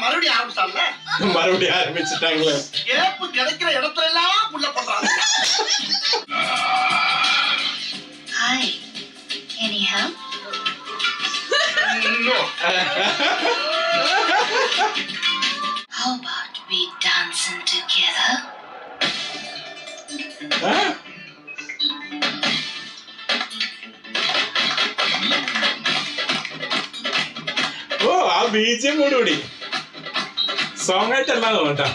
மறுபடியும் ஆரம்பிச்சான்ல. மறுபடியும் ஆரம்பிச்சுட்டாங்களே. கேப்பு கிடைக்கிற இடத்துல எல்லாம் புள்ள பண்றாங்க. Hi. Any help? No. How about we dancing together? ഓ ആ ബീജം കൂടി സോങ് ആയിട്ട് എല്ലാം തോന്നട്ടാ.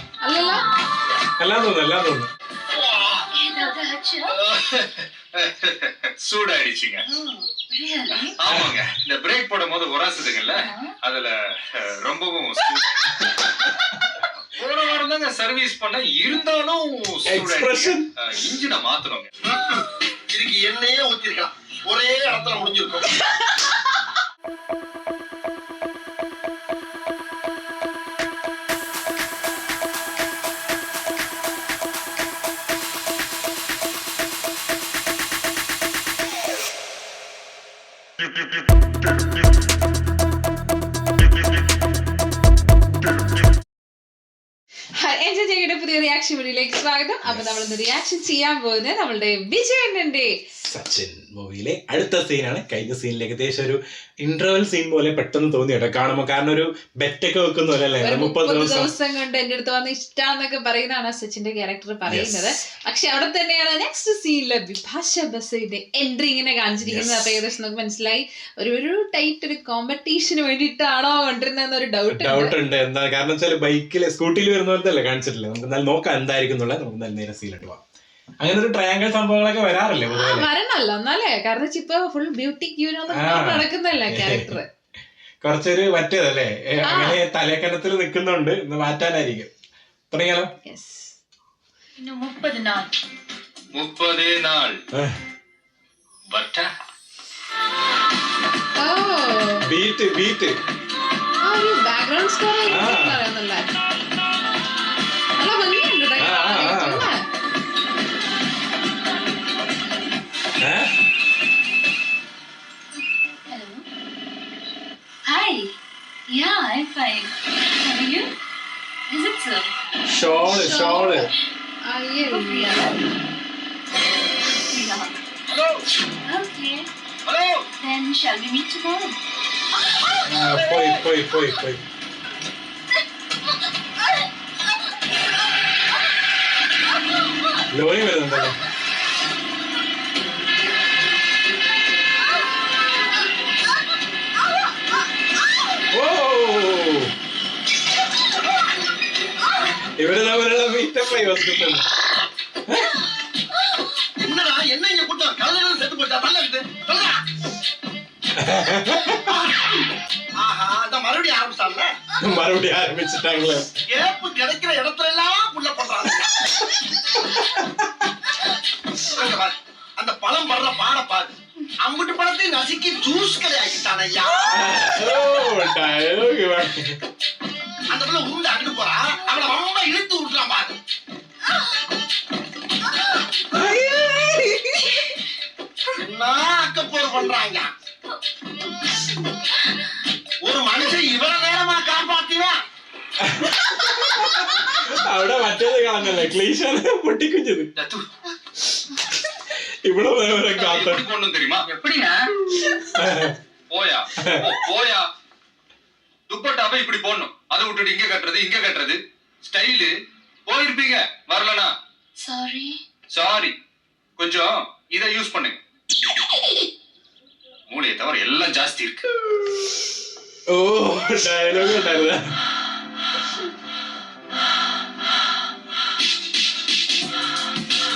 എല്ലാം തോന്നുന്നു. சூடாயிடுச்சுங்க. ஆமாங்க, இந்த பிரேக் போடும் போது உராசுதுங்கல்ல, அதுல ரொம்பவும் போன வாரம் தாங்க சர்வீஸ் பண்ண, இருந்தாலும் இன்ஜினை மாத்தணுங்க. இதுக்கு எண்ணெயே ஊத்திருக்கலாம், ஒரே இடத்துல முடிஞ்சிருக்கும். പുതിയ റിയാക്ഷൻ വീഡിയോയിലേക്ക് സ്വാഗതം. അപ്പൊ നമ്മളിന്ന് റിയാക്ഷൻ ചെയ്യാൻ പോകുന്നത് നമ്മളുടെ വിജയണ്ണന്റെ സച്ചിൻ മൂവിയിലെ അടുത്ത സീനാണ്. കഴിഞ്ഞ സീനിൽ ഏകദേശം ഒരു ഇന്റർവെൽ സീൻ പോലെ പെട്ടെന്ന് തോന്നി കേട്ടോ കാണുമ്പോ. കാരണം ഒരു ബെറ്റൊക്കെ വെക്കുന്ന പോലെ അല്ലേ, 30 ദിവസം കൊണ്ട് എന്റെ അടുത്ത് വന്ന് ഇഷ്ടാന്നൊക്കെ പറയുന്നതാണ് സച്ചിന്റെ ക്യാരക്ടർ പറയുന്നത്. പക്ഷെ അവിടെ തന്നെയാണ് നെക്സ്റ്റ് സീനില് വിഭാഷ ബസിന്റെ എൻട്രി ഇങ്ങനെ കാണിച്ചിരിക്കുന്നത്. അപ്പൊ ഏകദേശം നമുക്ക് മനസ്സിലായി ഒരു ടൈറ്റ് ഒരു കോമ്പറ്റീഷന് വേണ്ടിയിട്ടാണോ കൊണ്ടിരുന്ന ഒരു ഡൗട്ട് ഉണ്ട്. എന്താ കാരണം വെച്ചാൽ ബൈക്കിൽ സ്കൂട്ടിയിൽ വരുന്ന പോലത്തെ അല്ലേ കാണിച്ചിട്ടില്ല. നമുക്ക് നല്ല നോക്കാം എന്തായിരിക്കും എന്നുള്ളത്. നമുക്ക് നല്ല നേരെ സീനിട്ട് പോവാം. അങ്ങനെ ഒരു ട്രയാങ്കിൾ സംഭവങ്ങളൊക്കെ വരാറില്ലേ വരണല്ലോ എന്നാലേ, കാരണം ഇപ്പൊ ഫുൾ ബ്യൂട്ടി നടക്കുന്നല്ലേ ക്യാരക്ടർ. കുറച്ചൊരു മറ്റേതല്ലേ അങ്ങനെ തലേക്കനത്തിൽ നിൽക്കുന്നുണ്ട്. ഇന്ന് മാറ്റാനായിരിക്കും. തുടങ്ങിയാലോ? 30 നാൾ ബീറ്റ് ബാക്ക്ഗ്രൗണ്ട് സ്കോർ നല്ല ഭംഗിയുണ്ട്. Hi. Yeah, I'm fine. How are you? Is it so? Shawl Yeah. Hello. Okay. Hello. Then shall we meet tomorrow? പോയി ലോറി വരുന്നുണ്ടല്ലോ. ഇവര് തമ്മിലുള്ള മീറ്റപ്പായി വന്നിട്ടുണ്ട്. என்னடா என்ன இங்க கூட்டம்? கல்லறையில செத்து போச்சா? பல்ல விட்டு சொல்றா. ஆஹா, அத மறுபடியும் ஆரம்பிச்சான்ல. மறுபடியும் ஆரம்பிச்சுட்டாங்களே. கேப்பு கிடைக்கிற இடத்துல எல்லாம் புள்ள பண்றாங்க. அந்த பழம் படுற பாட பாரு. அம்புட்டு பழத்தை நசுக்கி ஜூஸ் கடை ஆக்கிட்டான் ஐயா. அந்த பிள்ளை உருண்டு அங்கிட்டு போறா, அவளை ரொம்ப இழுத்து விட்டுறான் பாரு. என்ன அக்கப்போர் பண்றாங்க. ஒரு மனுஷன் இவ்வளவு நேரமா காப்பாத்தினான். അവിടെ മറ്റേത് കാണുന്നല്ലേ ക്ലീശാണ് പൊട്ടിക്കുഞ്ഞത്. ഇവിടെ கொண்டு தெரியுமா? எப்படியா? போயா துப்பட்டாவை இப்படி போடணும். அதை விட்டுட்டு இங்க கட்டுறது ஸ்டைலு. போயிருப்பீங்க வரலனா சாரி. கொஞ்சம் இதை யூஸ் பண்ணுங்க. மூளையை தவிர எல்லாம் ஜாஸ்தி இருக்கு. ഓ ഡയലോഗ് ഉണ്ടായിരുന്ന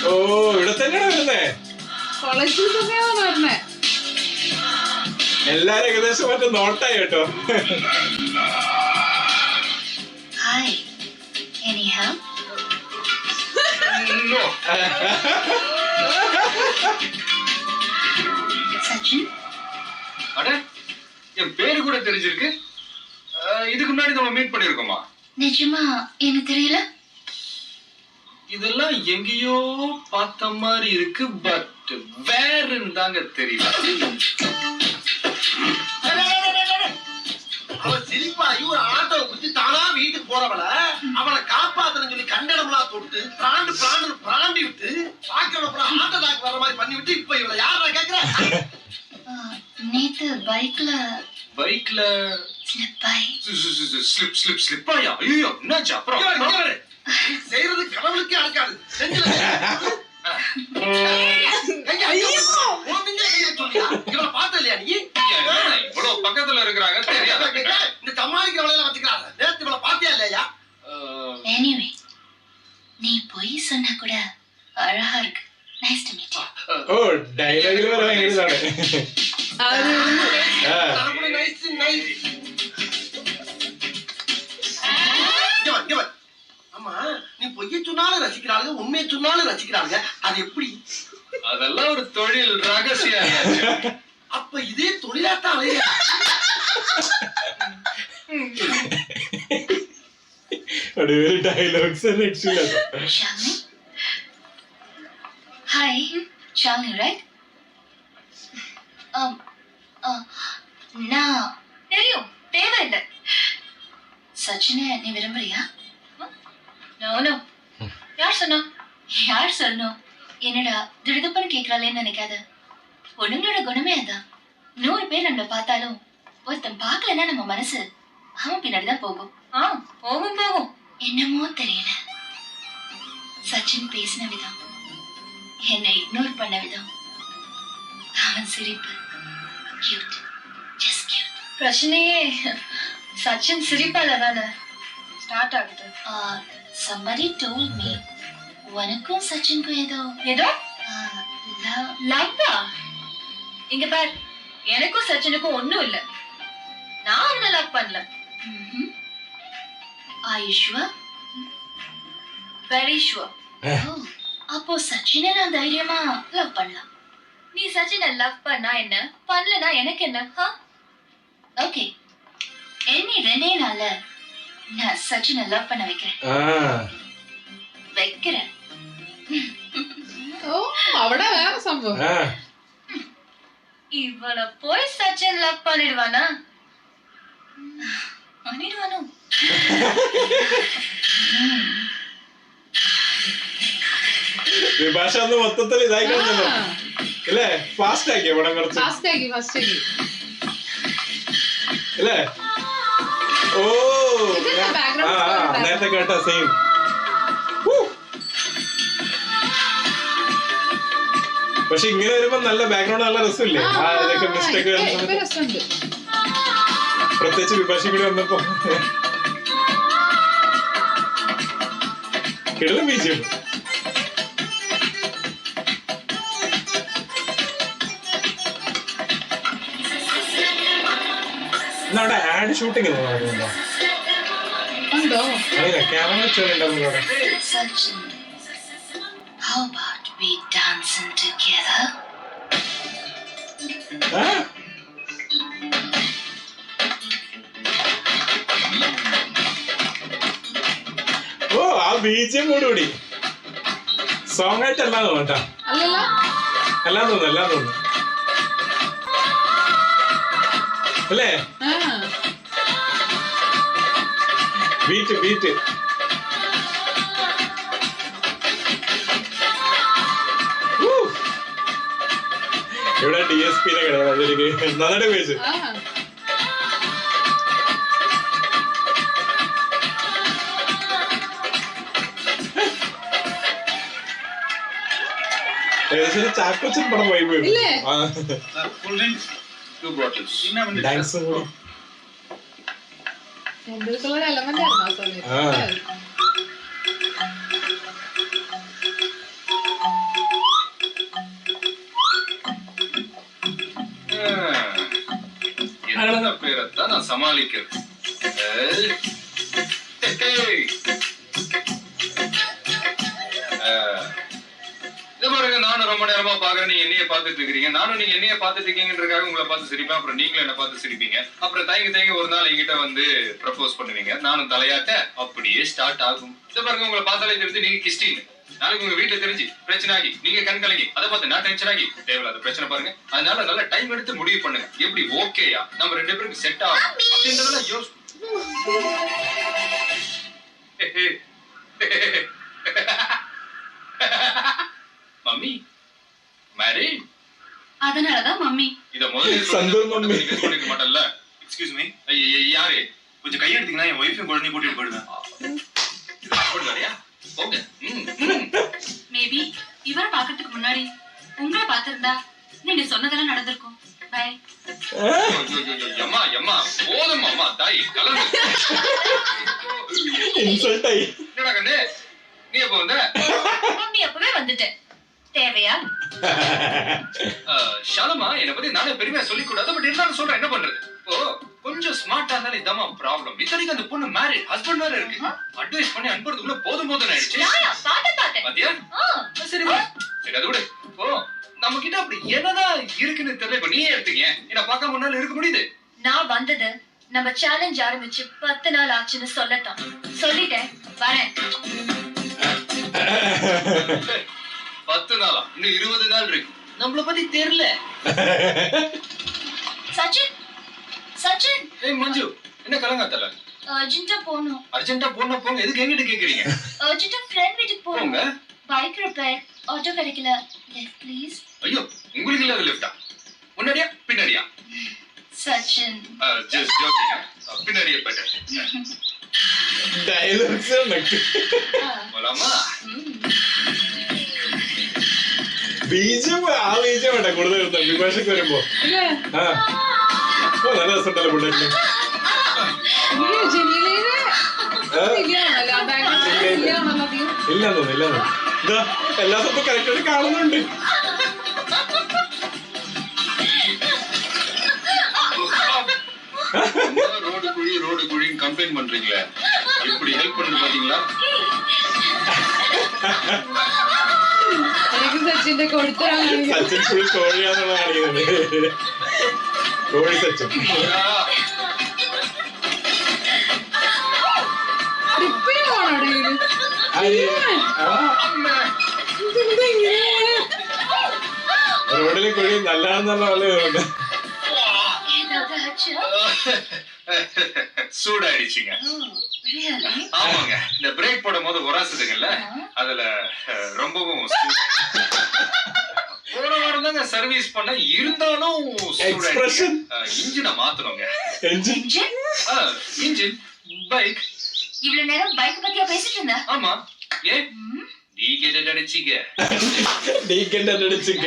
ഓ ഇവിടെ തന്നെയാണ് വരുന്നേ. എല്ലാരും ഏകദേശം മറ്റേ നോട്ടായി കേട്ടോ. Hi. Any help? No. Sachin? அட, என் பேரு கூட தெரிஞ்சிருக்கு. இதுக்கு முன்னாடி நம்ம மீட் பண்ணிருக்கோமா? நிஜமா எனக்கு தெரியல. இதெல்லாம் எங்கேயோ பார்த்த மாதிரி இருக்கு, பட் வேறன்னு தாங்க தெரியல. அவ சிரிப்பா இவரு ஆட்டோ குத்தி தானா வீட்டு போறவள அவளை காப்பாத்தணும் சொல்லி கண்டனம்லாம் தொட்டு பிராண்டி விட்டு பாக்கிறவங்க ஹார்ட் அட்டாக் வர மாதிரி பண்ணி விட்டு இப்ப இவளை யாரா கேக்குற? நேத்து பைக்ல ஸ்லிப் ஆயா? ஐயோ என்னாச்சு? அப்புறம் செய்யறது கடவுளுக்கே அடக்காது. இவ்வளவு பக்கத்துல இருக்கிறாங்க தெரியாது. இந்த சமாளிக்கிற வேலையில வச்சுக்கிறாங்க. நேத்து இவ்வளவு பாத்தியா இல்லையா? எனிவே நீ பொய் சொன்னா கூட அழகா இருக்கு. Nice to meet you. ஓ டயலாக்ல வர வேண்டியதானே. அது நைஸ். ஆமா நீ பொய்ய சொன்னாலும் ரசிக்கிறாங்க, உண்மையை சொன்னாலும் ரசிக்கிறாங்க. அது எப்படி? அதெல்லாம் ஒரு தொழில் ரகசியம். அப்ப இதே தொழிலாத்தான் அலையா? அது ஒரு டயலாக்ஸ் ஆக்சுவலா. Shalini? Hi, Shalini, right? நான் தெரியும், தேவையில்லை. சச்சினை நீ விரும்புறியா? நோ. யார் சொன்னோம்? என்னடா திடுதப்பன்னு கேட்கறாளேன்னு நினைக்காத. பொண்ணுங்களோட குணமே அதான். 100 பேர் நம்மள பார்த்தாலும் ஒருத்தன் பார்க்கலன்னா நம்ம மனசு அவன் பின்னாடிதான் போகும். போகும். என்னமோ தெரியல. சச்சின் பேசின விதம், என்னை இக்னோர் பண்ண விதம், அவன் சிரிப்பு, கியூட், ஜஸ்ட் கியூட். பிரச்சனையே சச்சின் சிரிப்பால தானே ஸ்டார்ட் ஆகுது. somebody told me உனக்கும் சச்சினுக்கும் ஏதோ லவ்வா? இங்க பார், எனக்கும் சச்சினுக்கும் ஒண்ணும் இல்ல. நான் அவனை லவ் பண்ணல. Are you sure? Very sure. அப்போ சச்சினை நான் தைரியமா லவ் பண்ணலாம். நீ சச்சினை லவ் பண்ணா என்ன, பண்ணலனா எனக்கு என்ன? ஓகே, என்னை 2 நாள்ல நான் சச்சினை லவ் பண்ண வைக்கிறேன். ஓ அவட வேற சம்பவம். இவள போய் சச்சின் லவ் பண்ணிடுவானோ? വിഭാഷ ഒന്ന് മൊത്തത്തിൽ ഇതായിക്കണല്ലോ അല്ലേ? ഫാസ്റ്റ് ആക്കിയോ പടം കുറച്ച്? ഫാസ്റ്റ് ആക്കി അല്ലേ? ഓ നേരത്തെ കേട്ട സെയിം. പക്ഷെ ഇങ്ങനെ വരുമ്പോ നല്ല ബാക്ക്ഗ്രൗണ്ട് നല്ല രസമില്ലേ? ആ ഇതൊക്കെ മിസ്റ്റേക്ക് വരുന്ന പ്രത്യേകിച്ച് വിഭാഷ കൂടി വന്നപ്പോ കിടലും ബീച്ചും. അവിടെ ആഡ് ഷൂട്ടിംഗ് ഉണ്ടോ? അറിയില്ല, ക്യാമറ വെച്ചോണ്ടാവും അവിടെ. How about we dancing together? ഓ ആ ബീജിയം കൂടി സോങ് ആയിട്ട് എല്ലാം തോന്നും കേട്ടോ. എല്ലാം തോന്നുന്നു അല്ലേ? ബീറ്റ് ഇവിടെ DSP നന്നായിട്ട് ഉപയോഗിച്ചു. ഏകദേശം ചാക്കോച്ചൻ പടം പോയി ഡാൻസും കൂടി. பேரத்தான் நான் சமாளிக்கிறேன். பாருங்க, நானும் ரொம்ப நேரமா பாக்குறேன், நீங்க என்னைய பாத்துட்டு இருக்கீங்க. நானும் நீங்க என்னைய பாத்துட்டு இருக்கீங்கன்றதுக்காக உங்களை பார்த்து சிரிப்பேன். அப்புறம் நீங்களும் என்ன பார்த்து சிரிப்பீங்க. அப்புறம் தயங்கி ஒரு நாள் என்கிட்ட வந்து ப்ரப்போஸ் பண்ணுவீங்க. நானும் தலையாட்ட அப்படியே ஸ்டார்ட் ஆகும். இதை பாருங்க, உங்களை பார்த்தாலே தெரிஞ்சு நீங்க கிஸ்டிங்க. நாளைக்கு உங்க வீட்டுல தெரிஞ்சு பிரச்சனை ஆகி நீங்க கண் கலங்கி அதை பார்த்து நான் டென்ஷன் ஆகி தேவையில்லாத பிரச்சனை பாருங்க. அதனால நல்ல டைம் எடுத்து முடிவு பண்ணுங்க. எப்படி ஓகேயா நம்ம 2 பேருக்கு செட் ஆகும் அப்படின்றதெல்லாம் மம்மி மேரி அதனாலதான் மம்மி. இத முதல்ல சந்தோஷ் மம்மி. சொல்லிக்க மாட்டல்ல. எக்ஸ்கியூஸ் மீ, யாரு கொஞ்சம் கையெடுத்தீங்கன்னா என் ஒய்ஃபையும் குழந்தையும் கூட்டிட்டு போயிடுவேன். இது ஹஸ்பண்ட் வேறையா? போங்க. மேபி இவரை பாக்கிறதுக்கு முன்னாடி உங்களை பார்த்திருந்தா நீங்க சொன்னதெல்லாம் நடந்திருக்கும். பை. அம்மா அம்மா போதும் அம்மா தாய் கலந்து. இன்சல்ட் ஆயி என்னடா கண்ணு நீ எப்ப வந்த? மம்மி அப்பவே வந்துட்டேன். தேவையா? ஷாலமா என்னை பத்தி நானே பெருமையா சொல்லிக் கூடாது. பட் இருந்தாலும் சொல்றேன், என்ன பண்றது? ஓ கொஞ்சம் ஸ்மார்ட்டா இருந்தாலும் இதாம்மா ப்ராப்ளம். இத்தனைக்கு அந்த பொண்ணு மேரிட், ஹஸ்பண்ட் வேற இருக்கு. அட்வைஸ் பண்ணி அனுப்புறதுக்குள்ள போதும் போதும் ஆயிடுச்சு. பார்த்தேன். பாத்தியா? சரி வா. சரி அது விடு. ஓ நம்ம கிட்ட அப்படி என்னதான் இருக்குன்னு தெரியல. இப்ப நீயே எடுத்தீங்க. என்ன பார்க்க முன்னால இருக்க முடியுது? நான் வந்தது நம்ம சேலஞ்ச் ஆரம்பிச்சு 10 நாள் ஆச்சுன்னு சொல்லட்டான். சொல்லிட்டேன், வரேன். 10 நாளா? இன்னும் 20 நாள் இருக்கு. நம்மள பத்தி தெரியல. சச்சின் சச்சின் ஏய் மஞ்சு, என்ன கலங்காத்தல? அர்ஜென்ட்டா போகணும். அர்ஜென்ட்டா போனா போங்க. எதுக்கு எங்கிட்ட கேக்குறீங்க? அர்ஜென்ட்டா ஃப்ரெண்ட் வீட்டுக்கு போங்க. போகணும். பைக் ரிப்பேர், ஆட்டோ கிடைக்கல. Left please. ஐயோ உங்களுக்கு இல்லாத லிஃப்டா? முன்னாடியா பின்னாடியா? Sachin just joking. பின்னாடியே பெட்டர். ഡയലോഗ്സ് നമുക്ക് போலாமா? ബീജം ആ ബീജം വേണ്ട കൂടുതൽ വിഭാഷക്ക് വരുമ്പോ അല്ലേ? ആ ഓ നല്ല രസമുണ്ടല്ലോ പുള്ളിട്ട് ഇത് ജമീലയുടെ ശരിയാണല്ലോ, ആ ബാക്ക്ഗ്രൗണ്ട് ശരിയാണല്ലോ അധികം. ഇല്ലെന്ന് തോന്നുന്നു ഇല്ലെന്ന് ഇതാ എല്ലാ സ്ഥലത്തും കറക്റ്റായിട്ട് കാണുന്നുണ്ട്. ரோடு குழின்னு கம்ப்ளைண்ட் பண்றீங்களே, எப்படி ஹெல்ப் பண்ணு பாத்தீங்களா? എനിക്ക് സച്ചിന്റെ കൊടുത്താണ്. സച്ചിൻ ഫുൾ കോഴിയാന്നുള്ള കാണിക്കുന്നത്. കോഴി സച്ചിൻ ട്രിപ്പിന് പോണോ എവിടെയെങ്കിലും? ഇതെന്താ ഇങ്ങനെ പോണെ? റോഡിലെ കുഴി നല്ലതാണെന്നുള്ള പോലെ തോന്നുന്നു. ஏதாவது ஆச்சா? சூடாயிடுச்சுங்க. Really? ஆமாங்க, இந்த பிரேக் போடும் போது உராசுதுங்கல்ல, அதுல ரொம்பவும் போன வாரம் தாங்க சர்வீஸ் பண்ண, இருந்தாலும் Expression. இன்ஜினை மாத்தணுங்க. Engine Engine? Engine bike. இவ்வளவு நேரம் பைக் பத்தியா பேசிட்டு இருந்த? ஆமா, ஏன் ம், நீ கேட்டு அடிச்சிக்க? ഡീക്കൻ്റെ അടിച്ചിക്ക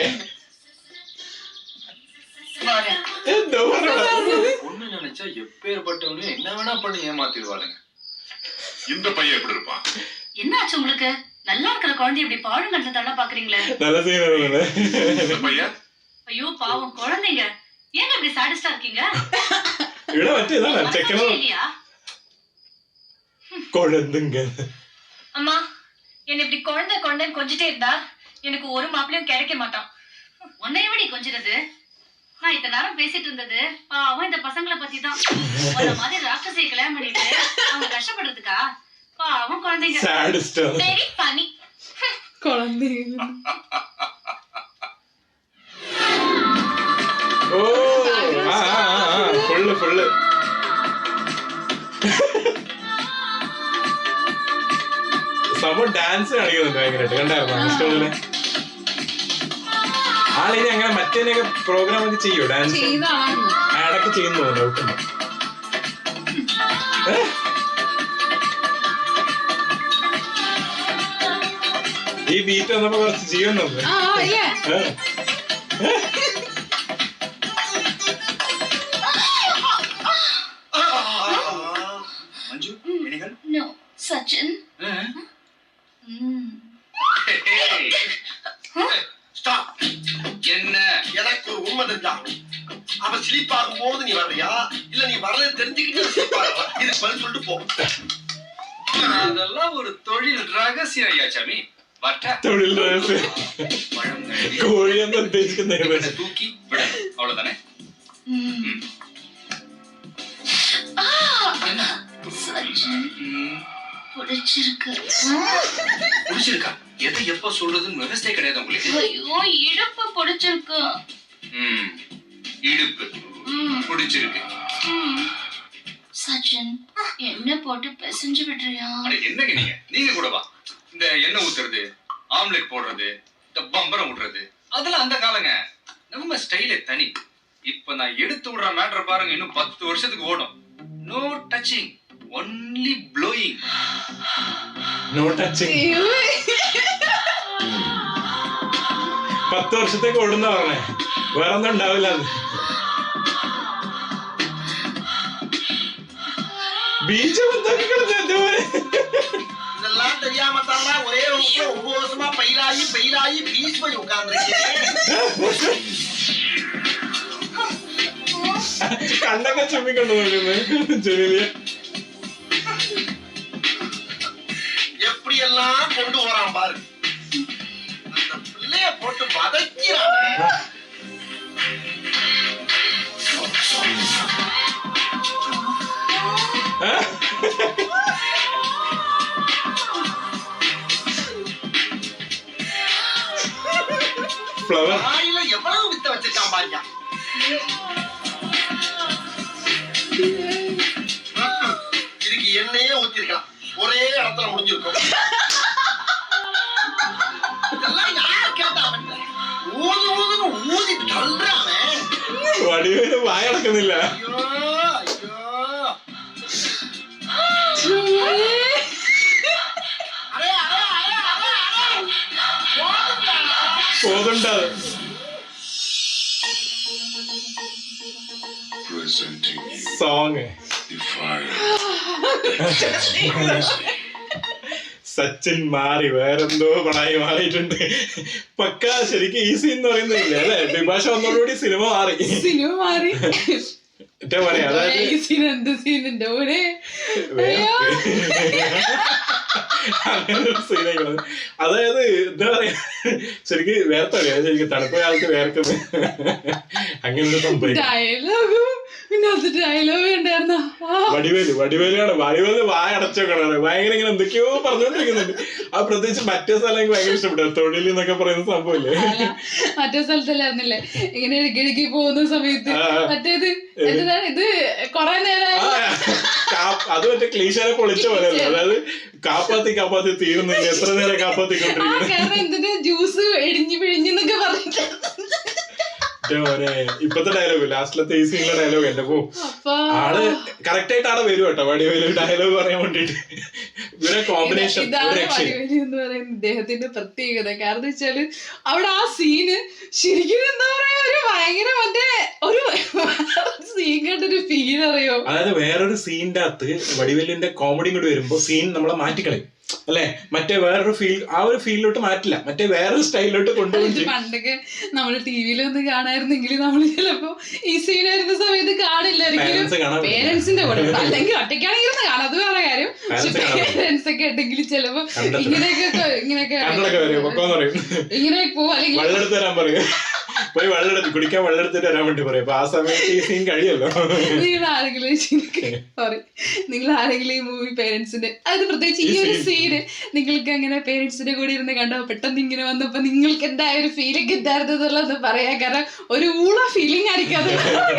வரேன். എന്തോ പറഞ്ഞത്? ஒண்ணு நினைச்சா எப்பேற்பட்டவனையும் என்ன வேணா பண்ணி ஏமாத்திடுவாளுங்க. இந்த பையன் எப்படி இருப்பான்? என்ன ஆச்சு உங்களுக்கு? நல்லா இருக்கிற குழந்தை இப்படி பாடுங்கள்ல தள்ள பாக்குறீங்களே? നല്ല സീനാണ്. இந்த பையன் ஐயோ பாவம் குழந்தைங்க, ஏங்க இப்படி சாடிஸ்டா இருக்கீங்க? ഇവിടെ മറ്റേതാണ് ചെക്കനോ மனசாட்சி இல்லையா? കൊഴുന്തുങ്ക. அம்மா, என்ன இப்படி குழந்தை குழந்தைன்னு கொஞ்சிட்டே இருந்தா எனக்கு ஒரு மாப்பிளையும் கிடைக்க மாட்டான். உன்னை எப்படி கொஞ்சிறது? நான் இத்தனை நேரம் பேசிட்டு இருந்தது பாவம் இந்த பசங்களை பத்தி தான். உன்ன மாதிரி ராட்சசியை கல்யாணம் பண்ணிட்டு அவங்க கஷ்டப்படுறதுக்கா? பாவம் குழந்தைங்க. സാഡിസ്റ്റ്. Very funny. കുഴந்தைங்க. ഓ ഫുള്ള് ഫുള്ള് സംഭവം ഡാൻസ് കാണിക്കുന്നുണ്ട് ഭയങ്കരമായിട്ട്. കണ്ടായിരുന്നോ ഇഷ്ടംപോലെ? ആളിനി അങ്ങനെ മറ്റേനൊക്കെ പ്രോഗ്രാം ഒക്കെ ചെയ്യോ ഡാൻസ്? ചെയ്താണെന്ന് ആഡൊക്കെ ചെയ്യുന്നു ഡൗട്ടുണ്ട്. ഈ ബീറ്റ് വന്നപ്പോ കുറച്ച് ജീവൻ തന്നു. ആ ഇല്ലേ? மஞ்சு, இனிகள் நோ சச்சின். ஸ்டாப். என்ன எனக்கு ஒரு உண்மை தெரிஞ்சா, அவ ஸ்லீப் ஆகும் போது நீ வர்றியா இல்ல நீ வரல தெரிஞ்சுக்கிட்டு ஸ்லீப் ஆகலாம்? இதுக்கு பதில் சொல்லிட்டு போ. அதெல்லாம் ஒரு தொழில் ரகசியம் ஐயா சாமி. வட்ட തൊഴിൽ രഹസ്യം. பழம் நழுவி കോഴിയെന്ന് ഉദ്ദേശിക്കുന്നത് இவனை தூக்கி விடணும், அவ்வளவுதானே? சச்சின் பிடிச்சிருக்கு. புடிச்சிருக்கா? எதை எப்ப சொல்றதுன்னு விவசாய கிடையாது உங்களுக்கு. ஐயோ இடுப்பு பிடிச்சிருக்கு. இடுப்பு பிடிச்சிருக்கு. சச்சின் என்ன போட்டு பிசைஞ்சு விடுறியா? அட என்னங்க நீங்க கூட வா. இந்த எண்ணெய் ஊத்துறது, ஆம்லெட் போடுறது, இந்த பம்பரம் விடுறது, அதெல்லாம் அந்த காலங்க. நம்ம ஸ்டைலே தனி. இப்ப நான் எடுத்து விடுற மேட்டர் பாருங்க, இன்னும் 10 வருஷத்துக்கு ஓடும். No touching, only blowing. No touching. 10 വർഷത്തേക്ക് ഓടുന്ന പറഞ്ഞേ, വേറൊന്നും ഉണ്ടാവില്ല. അത് ബീജം എന്താക്കി കളഞ്ഞ இதெல்லாம் தெரியாம தானா ஒரே ரூம்ல 9 வருஷமா பயிலாயி பீச் போய் உட்கார்ந்துருக்கேன். കണ്ണൊക്കെ ചുമ്മിക്കൊണ്ട് നോക്കുന്നത് ജലീലിയ. எப்படி எல்லாம் கொண்டு வரான் பாரு. அந்த பிள்ளைய போட்டு வதக்கிறான். ഫ്ലവർ வாயில எவ்வளவு வித்த வச்சிருக்கான் பாருங்க. இதுக்கு எண்ணெயே ஊத்திருக்கலாம், ஒரே இடத்துல முடிஞ்சிருக்கும். இதெல்லாம் யார் கேட்டா? ஊதுன்னு ஊதி தள்ளுறானே. വടിവേല് വായടക്കുന്നില്ല. ஐயோ ஐயோ. அரே அரே அரே அரே அரே. പോതുണ്ട്. Presenting you song the fire that sets you crazy. സച്ചിൻ മാറി വേറെന്തോ പടായി മാറിയിട്ടുണ്ട്. പക്ക ശരിക്കും ഈ സീൻ എന്ന് പറയുന്നില്ല അല്ലെ. ബിഭാഷ ഒന്നോടുകൂടി സിനിമ മാറി. സിനിമ മാറി. ഏറ്റവും പറയാ അതായത് ഈ സീൻ എന്ത് സീനുണ്ട് ഓനെ അങ്ങനൊരു സീനായി. അതായത് എന്താ പറയാ, ശരിക്ക് വേർത്തറിയാ, ശരിക്കും തണുപ്പ് കാലത്ത് വേർക്കുന്നത് അങ്ങനൊരു സംഭവം. ഡയലോഗും പിന്നെ അത് ഡയലോഗ് ഉണ്ടായിരുന്ന വടിവേല് വായ അടച്ചോക്കണം. ഭയങ്കര ഇങ്ങനെ എന്തൊക്കെയോ പറഞ്ഞുകൊണ്ടിരിക്കുന്നുണ്ട്. ആ പ്രത്യേകിച്ച് മറ്റേ സ്ഥലം എനിക്ക് ഭയങ്കര ഇഷ്ടപ്പെട്ടു. തൊഴിൽ എന്നൊക്കെ പറയുന്ന സംഭവമില്ലേ, മറ്റേ സ്ഥലത്തല്ലായിരുന്നില്ലേ ഇങ്ങനെ ഇടുക്കി പോകുന്ന സമയത്ത് മറ്റേത് എന്താണ് ഇത് കൊറേ നേരം അത് മറ്റേ ക്ലീശാനെ പൊളിച്ച പോലെയല്ല. അതായത് കാപ്പാത്തി തീരുന്നില്ല, എത്ര നേരം കാപ്പാത്തിക്കൊണ്ടിരിക്കുന്നു. കാരണം എന്തിന്റെ ജ്യൂസ് എടിഞ്ഞു പിഴിഞ്ഞെന്നൊക്കെ പറഞ്ഞിട്ട് ഇപ്പത്തെ ഡയലോഗ്, ലാസ്റ്റിലത്തെ ഈ സീനിലെ ഡയലോഗ് എന്റെ പോ ആള് കറക്റ്റ് ആയിട്ട് ആടെ വരും കേട്ടോ. വടിവേലു ഡയലോഗ് പറയാൻ വേണ്ടിട്ട് ഇവരെ കോമ്പിനേഷൻ എന്ന് പറയുന്ന ഇദ്ദേഹത്തിന്റെ പ്രത്യേകത. കാരണം വെച്ചാല് അവിടെ ആ സീന് ശരിക്കും എന്താ പറയാ, ഒരു ഭയങ്കര മറ്റേ ഒരു സീൻ കണ്ടൊരു ഫീൽ അറിയോ. അതായത് വേറൊരു സീനിന്റെ അകത്ത് വടിവേലിന്റെ കോമഡി കൂടി വരുമ്പോ സീൻ നമ്മളെ മാറ്റിക്കളയും അല്ലെ. മറ്റേ വേറൊരു ഫീൽ, ആ ഒരു ഫീലിലോട്ട് മാറ്റില്ല, മറ്റേ വേറൊരു സ്റ്റൈലിലോട്ട് കൊണ്ടുപോയി. പണ്ടൊക്കെ നമ്മള് ടിവിയിലൊന്ന് കാണായിരുന്നെങ്കിൽ നമ്മള് ചിലപ്പോ ഈ സീൻ വരുന്ന സമയത്ത് കാണില്ലായിരിക്കും. പേരൻസിന്റെ കൂടെ അല്ലെങ്കിൽ ഒറ്റയ്ക്കാണെങ്കിൽ കാണാം, അത് വേറെ കാര്യം. പക്ഷെ പേരൻസ് ഒക്കെ ഉണ്ടെങ്കിൽ ചിലപ്പോ ഇങ്ങനെയൊക്കെ പോവും. അല്ലെങ്കിൽ വെള്ളെടുത്ത് തരാൻ പറയും, പോയി കുടിക്കാൻ വെള്ളെടുത്തിട്ട് വരാൻ വേണ്ടി പറയും. അപ്പൊ ആ സമയത്ത് ഈ സീൻ കഴിയല്ലോ. നിങ്ങൾ ആരെങ്കിലും ഈ മൂവി പേരൻസിന്റെ, അത് പ്രത്യേകിച്ച് ഈ ഒരു സീന് നിങ്ങൾക്ക് അങ്ങനെ പേരൻസിന്റെ കൂടെ ഇരുന്ന് കണ്ടോ പെട്ടെന്ന് ഇങ്ങനെ വന്നപ്പോ നിങ്ങൾക്ക് എന്തായ ഒരു ഫീലൊക്കെ എന്തായിരുന്നതെന്നുള്ളത് പറയാൻ. കാരണം ഒരു ഊള ഫീലിംഗ് ആയിരിക്കും അത്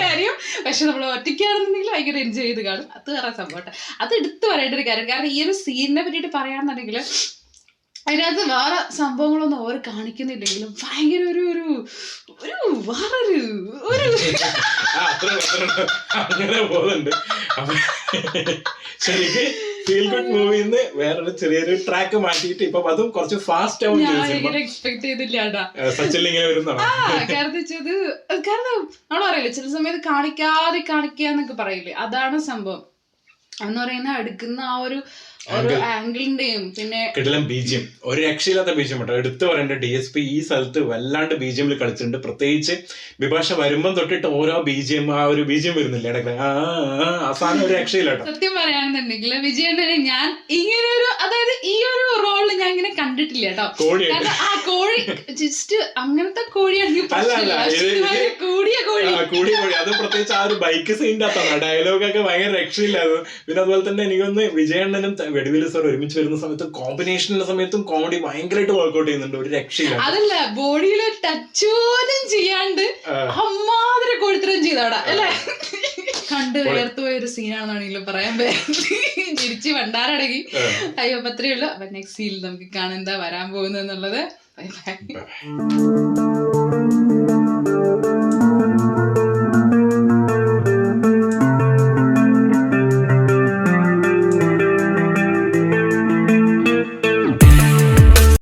കാര്യം. പക്ഷെ നമ്മൾ ഒറ്റയ്ക്കാണെന്നുണ്ടെങ്കിൽ ഭയങ്കര എൻജോയ് ചെയ്ത് കാണും. അത് വേറെ സംഭവം. അത് എടുത്തു പറയേണ്ട ഒരു കാര്യം. കാരണം ഈ ഒരു സീനിനെ പറ്റിയിട്ട് പറയാണെന്നുണ്ടെങ്കിൽ അതിനകത്ത് വേറെ സംഭവങ്ങളൊന്നും ഓരോ കാണിക്കുന്നില്ലെങ്കിലും ഭയങ്കര ഒരു ഒരു വേറൊരു അങ്ങനെ പോകുന്നുണ്ട്. ശരിക്ക് ഫീൽ ഗുഡ് മൂവിന്ന് വേറൊരു ചെറിയൊരു ട്രാക്ക് മാറ്റിയിട്ട് ഇപ്പൊ അതും കുറച്ച് ഫാസ്റ്റ് ആവും. എക്സ്പെക്ട് ചെയ്തില്ല സച്ചിൻ ഇങ്ങനെ വരുന്നതാണ്. കാരണം നമ്മളറിയില്ല ചില സമയത്ത് കാണിക്കാന്നൊക്കെ പറയില്ലേ, അതാണ് സംഭവം. എന്ന് പറയുന്ന എടുക്കുന്ന ആ ഒരു ആംഗിളിന്റെയും പിന്നെ കിടിലം ബീജിയം, ഒരു രക്ഷയില്ലാത്ത ബീജിയം കേട്ടോ. എടുത്തു പറയേണ്ട DSP ഈ സ്ഥലത്ത് വല്ലാണ്ട് ബീജിയമിൽ കളിച്ചിട്ടുണ്ട്. പ്രത്യേകിച്ച് ബിഭാഷ വരുമ്പം തൊട്ടിട്ട് ഓരോ ബീജിയം, ആ ഒരു ബീജിയം വരുന്നില്ല ഇടയ്ക്ക്, അവസാനം ഒരു രക്ഷയില്ല കേട്ടോ. സത്യം പറയാണെന്നുണ്ടെങ്കിൽ വിജയണ്ണനെ ഞാൻ ഇങ്ങനെ ഒരു, അതായത് ഈ ഒരു റോളിൽ ഞാൻ ഇങ്ങനെ കണ്ടിട്ടില്ല കേട്ടോ. ആ കോഴി ജസ്റ്റ് അങ്ങനത്തെ കോഴിയാണെങ്കിൽ കൂടിയ കോഴി. അത് പ്രത്യേകിച്ച് ആ ഒരു ബൈക്ക് സീൻ്റെ അകത്താണ് ഡയലോഗൊക്കെ ഭയങ്കര രക്ഷയില്ലായിരുന്നു. പിന്നെ അതുപോലെ തന്നെ എനിക്കൊന്ന് വിജയണ്ണനും വെടിവേലു സാർ ഒരുമിച്ച് വരുന്ന സമയത്ത് കോമ്പിനേഷനുള്ള സമയത്തും കോമഡി ഭയങ്കരമായിട്ട് വർക്ക്ഔട്ട് ചെയ്യുന്നുണ്ട്. ഒരു രക്ഷയില്ല. അതല്ല ബോഡിയിൽ ടച്ച് പോലും ചെയ്യാണ്ട് അമ്മാതിരി കൊഴുത്തരം ചെയ്തവിടെ അല്ലേ. കണ്ട് വേർത്തു പോയ ഒരു സീനാണെന്നാണെങ്കിലും പറയാൻ പറ്റും. ചിരിച്ച് വണ്ടാറടങ്ങി. അയ്യോ അപ്പൊ അത്രയേ ഉള്ളൂ. അപ്പൊ നെക്സ്റ്റ് സീനിൽ നമുക്ക് കാണാൻ എന്താ വരാൻ പോകുന്നത് എന്നുള്ളത്. Bye bye.